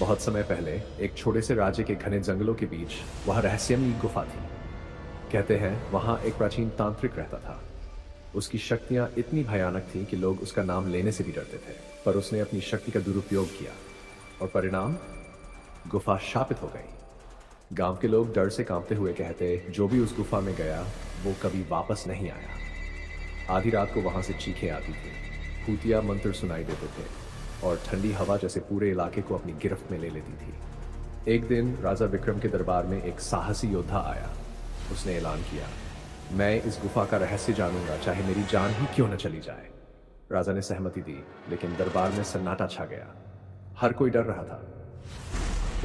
बहुत समय पहले एक छोटे से राज्य के घने जंगलों के बीच वह रहस्यमयी गुफा थी। कहते हैं वहां एक प्राचीन तांत्रिक रहता था। उसकी शक्तियां इतनी भयानक थीं कि लोग उसका नाम लेने से भी डरते थे। पर उसने अपनी शक्ति का दुरुपयोग किया और परिणाम, गुफा शापित हो गई। गांव के लोग डर से कांपते हुए कहते, जो भी उस गुफा में गया वो कभी वापस नहीं आया। आधी रात को वहां से चीखें आती थी, भूतिया मंत्र सुनाई देते थे और ठंडी हवा जैसे पूरे इलाके को अपनी गिरफ्त में ले लेती थी। एक दिन राजा विक्रम के दरबार में एक साहसी योद्धा आया। उसने ऐलान किया, मैं इस गुफा का रहस्य जानूंगा, चाहे मेरी जान ही क्यों न चली जाए। राजा ने सहमति दी, लेकिन दरबार में सन्नाटा छा गया। हर कोई डर रहा था।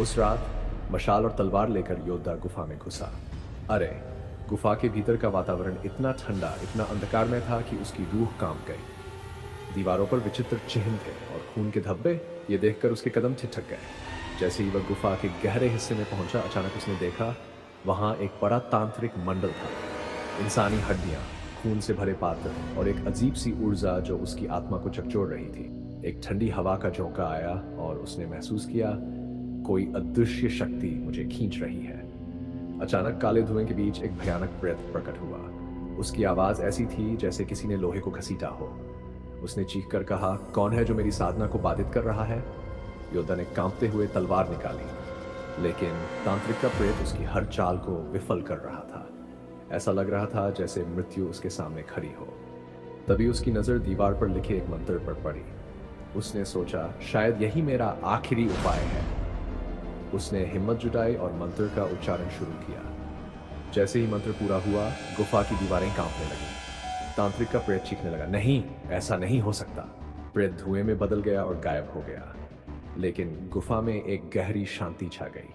उस रात मशाल और तलवार लेकर योद्धा गुफा में घुसा। अरे, गुफा के भीतर का वातावरण इतना ठंडा, इतना अंधकारमय था कि उसकी रूह कांप गई। दीवारों पर विचित्र चिन्ह थे और खून के धब्बे। ये देखकर उसके कदम ठिठक गए। जैसे ही वह गुफा के गहरे हिस्से में पहुंचा, अचानक उसने देखा वहां एक बड़ा तांत्रिक मंडल था। इंसानी हड्डियां, खून से भरे पात्र और एक अजीब सी ऊर्जा जो उसकी आत्मा को झकझोर रही थी। एक ठंडी हवा का झोंका आया और उसने महसूस किया, कोई अदृश्य शक्ति मुझे खींच रही है। अचानक काले धुएं के बीच एक भयानक प्रेत प्रकट हुआ। उसकी आवाज ऐसी थी जैसे किसी ने लोहे को घसीटा हो। उसने चीख कर कहा, कौन है जो मेरी साधना को बाधित कर रहा है? योद्धा ने कांपते हुए तलवार निकाली, लेकिन तांत्रिक का प्रेत उसकी हर चाल को विफल कर रहा था। ऐसा लग रहा था जैसे मृत्यु उसके सामने खड़ी हो। तभी उसकी नजर दीवार पर लिखे एक मंत्र पर पड़ी। उसने सोचा, शायद यही मेरा आखिरी उपाय है। उसने हिम्मत जुटाई और मंत्र का उच्चारण शुरू किया। जैसे ही मंत्र पूरा हुआ, गुफा की दीवारें कांपने लगी। तांत्रिक का प्रेत चीखने लगा, नहीं, ऐसा नहीं हो सकता। प्रेत धुएं में बदल गया और गायब हो गया। लेकिन गुफा में एक गहरी शांति छा गई।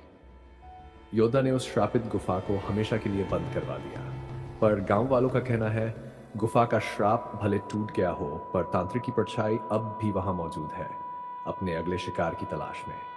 योद्धा ने उस श्रापित गुफा को हमेशा के लिए बंद करवा दिया। पर गांव वालों का कहना है, गुफा का श्राप भले टूट गया हो, पर तांत्रिक की परछाई अब भी वहां मौजूद है, अपने अगले शिकार की तलाश में।